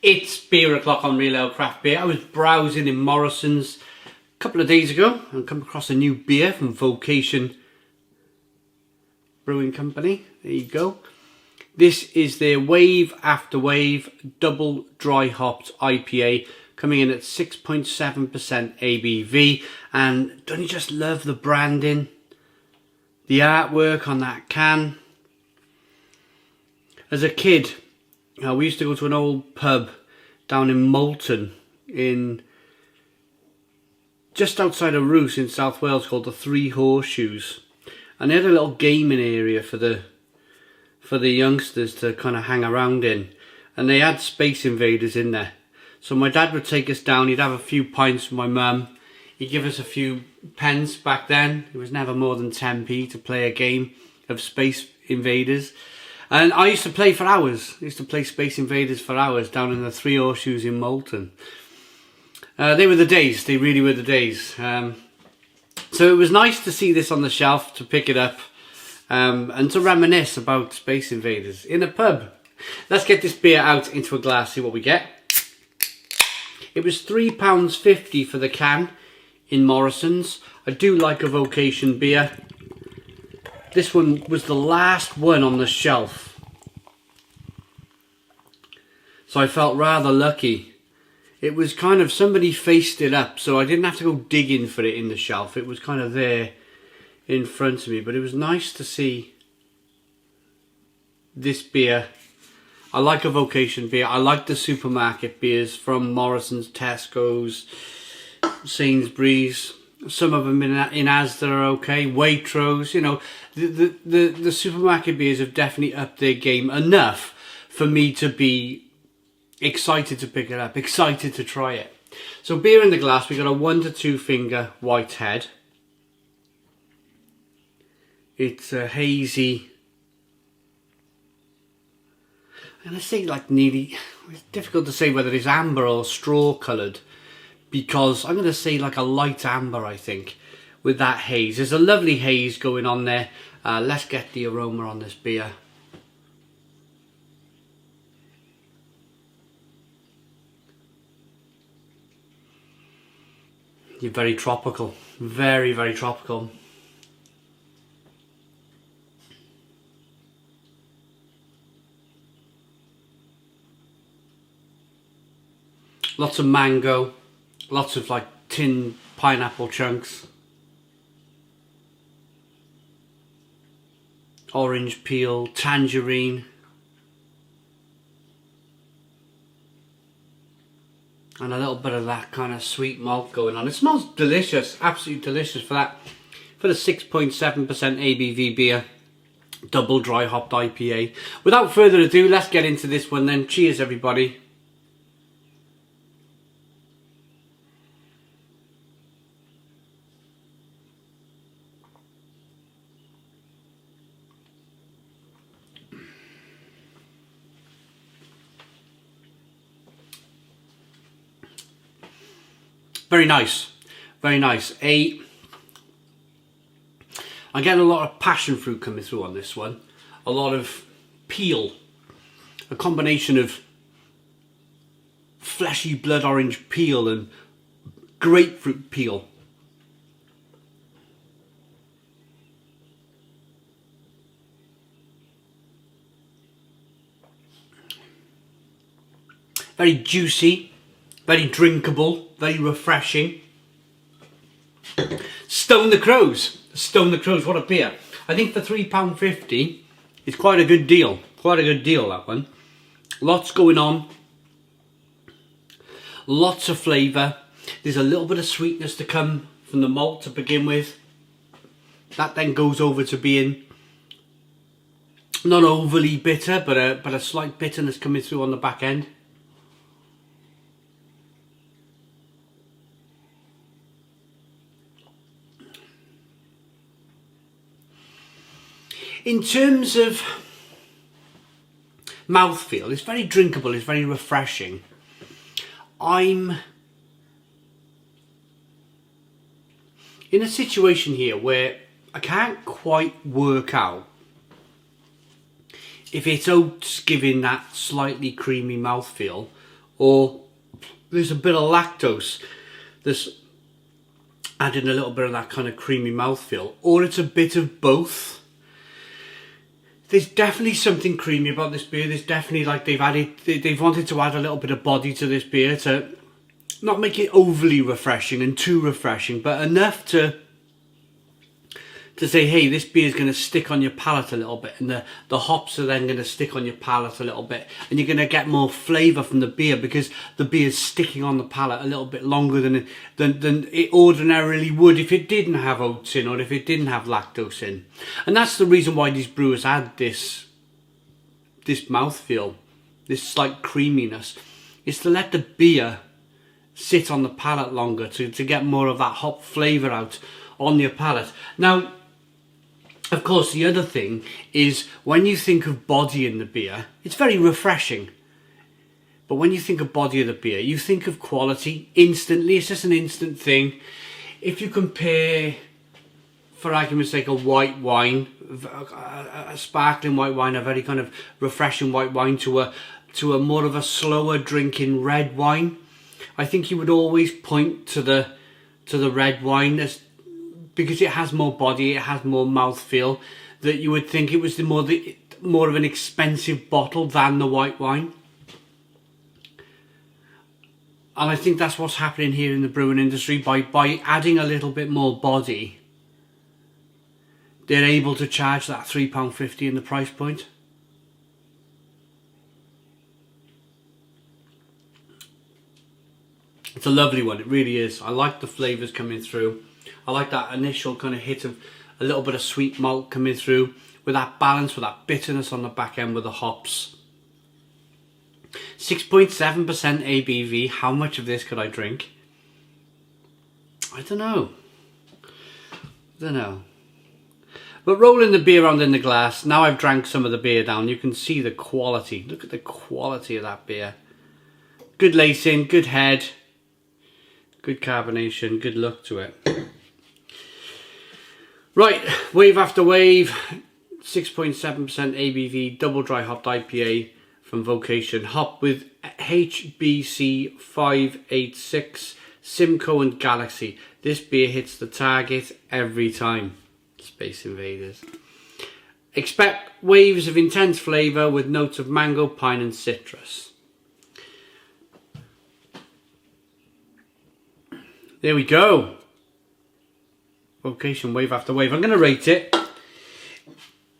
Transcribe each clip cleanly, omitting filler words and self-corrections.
It's beer o'clock on Real Ale Craft Beer. I was browsing in Morrisons a couple of days ago and come across a new beer from Vocation Brewing Company. There you go. This is their Wave After Wave Double Dry Hopped IPA, coming in at 6.7% ABV. And don't you just love the branding? The artwork on that can. As a kid, we used to go to an old pub down in Moulton, just outside of Roos in South Wales, called the Three Horseshoes, and they had a little gaming area for the youngsters to kind of hang around in, and they had Space Invaders in there. So my dad would take us down. He'd have a few pints with my mum. He'd give us a few pence. Back then it was never more than 10p to play a game of Space Invaders. And I used to play for hours. I used to play Space Invaders for hours down in the Three Horseshoes in Moulton. They were the days. They really were the days. So it was nice to see this on the shelf, to pick it up, and to reminisce about Space Invaders in a pub. Let's get this beer out into a glass, see what we get. It was £3.50 for the can in Morrisons. I do like a Vocation beer. This one was the last one on the shelf, so I felt rather lucky. It was kind of, somebody faced it up, so I didn't have to go digging for it in the shelf. It was kind of there in front of me, but it was nice to see this beer. I like a Vocation beer. I like the supermarket beers from Morrisons, Tesco's, Sainsbury's. Some of them in Asda are okay. Waitrose, you know, the supermarket beers have definitely upped their game enough for me to be excited to pick it up, excited to try it. So beer in the glass, we got a 1 to 2 finger white head. It's a hazy, and I say like nearly, it's difficult to say whether it's amber or straw coloured, because I'm going to say like a light amber, I think, with that haze. There's a lovely haze going on there. Let's get the aroma on this beer. You're very tropical. Very, very tropical. Lots of mango. Lots of like tin pineapple chunks. Orange peel, tangerine. And a little bit of that kind of sweet malt going on. It smells delicious, absolutely delicious for that. For the 6.7% ABV beer, double dry hopped IPA. Without further ado, let's get into this one then. Cheers everybody. Very nice, very nice. I'm getting a lot of passion fruit coming through on this one. A lot of peel, a combination of fleshy blood orange peel and grapefruit peel. Very juicy. Very drinkable, very refreshing. Stone the Crows. Stone the Crows, what a beer. I think for £3.50, it's quite a good deal. Quite a good deal, that one. Lots going on. Lots of flavour. There's a little bit of sweetness to come from the malt to begin with. That then goes over to being not overly bitter, but a slight bitterness coming through on the back end. In terms of mouthfeel, it's very drinkable, it's very refreshing. I'm in a situation here where I can't quite work out if it's oats giving that slightly creamy mouthfeel, or there's a bit of lactose that's adding a little bit of that kind of creamy mouthfeel, or it's a bit of both. There's definitely something creamy about this beer. There's definitely, like, they've wanted to add a little bit of body to this beer to not make it overly refreshing and too refreshing, but enough to say, hey, this beer is going to stick on your palate a little bit, and the hops are then going to stick on your palate a little bit, and you're going to get more flavour from the beer because the beer is sticking on the palate a little bit longer than it ordinarily would if it didn't have oats in, or if it didn't have lactose in. And that's the reason why these brewers add this mouthfeel, this slight creaminess, is to let the beer sit on the palate longer, to get more of that hop flavour out on your palate. Now, of course, the other thing is, when you think of body in the beer, it's very refreshing. But when you think of body of the beer, you think of quality instantly. It's just an instant thing. If you compare, for argument's sake, a white wine, a sparkling white wine, a very kind of refreshing white wine, to a more of a slower drinking red wine, I think you would always point to the red wine as, because it has more body, it has more mouthfeel, that you would think it was more of an expensive bottle than the white wine. And I think that's what's happening here in the brewing industry. By adding a little bit more body, they're able to charge that £3.50 in the price point. It's a lovely one, it really is. I like the flavours coming through. I like that initial kind of hit of a little bit of sweet malt coming through, with that balance, with that bitterness on the back end with the hops. 6.7% ABV. How much of this could I drink? I don't know. But rolling the beer around in the glass, now I've drank some of the beer down, you can see the quality. Look at the quality of that beer. Good lacing, good head, good carbonation, good look to it. Right, wave after wave, 6.7% ABV, double dry hopped IPA from Vocation, hop with HBC 586, Simcoe and Galaxy. This beer hits the target every time. Space Invaders. Expect waves of intense flavour with notes of mango, pine and citrus. There we go. Vocation, wave after wave. I'm going to rate it.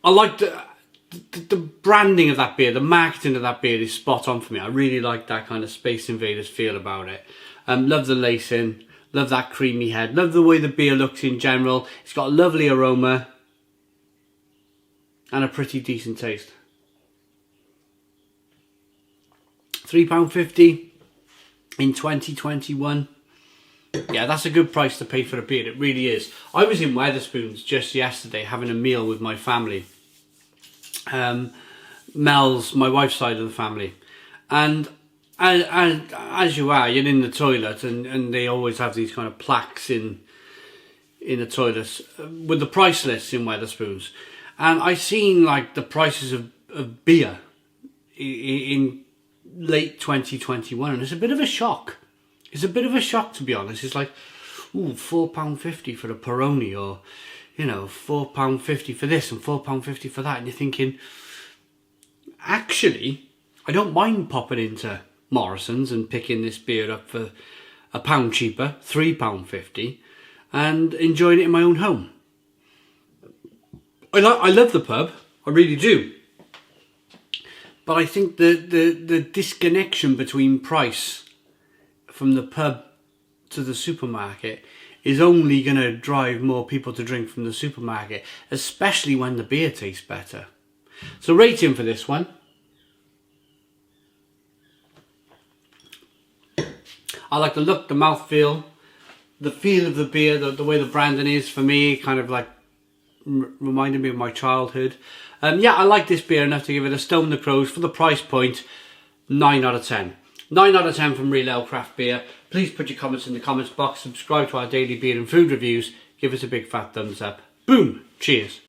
I like the branding of that beer, the marketing of that beer is spot on for me. I really like that kind of Space Invaders feel about it. Love the lacing, love that creamy head, love the way the beer looks in general. It's got a lovely aroma and a pretty decent taste. £3.50 in 2021. Yeah, that's a good price to pay for a beer, it really is. I was in Wetherspoons just yesterday having a meal with my family. Mel's, my wife's side of the family. And as you are, you're in the toilet, and they always have these kind of plaques in the toilets with the price lists in Wetherspoons. And I seen like the prices of beer in late 2021, and it's a bit of a shock. It's a bit of a shock, to be honest. It's like, ooh, £4.50 for a Peroni, or, you know, £4.50 for this and £4.50 for that. And you're thinking, actually, I don't mind popping into Morrisons and picking this beer up for £1 cheaper, £3.50, and enjoying it in my own home. I love the pub, I really do. But I think the disconnection between price from the pub to the supermarket is only going to drive more people to drink from the supermarket, especially when the beer tastes better. So rating for this one. I like the look, the mouthfeel, the feel of the beer, the way the branding is for me, kind of like reminded me of my childhood. Yeah, I like this beer enough to give it a Stone the Crows for the price point. 9 out of 10. 9 out of 10 from Real Ale Craft Beer. Please put your comments in the comments box. Subscribe to our daily beer and food reviews. Give us a big fat thumbs up. Boom. Cheers.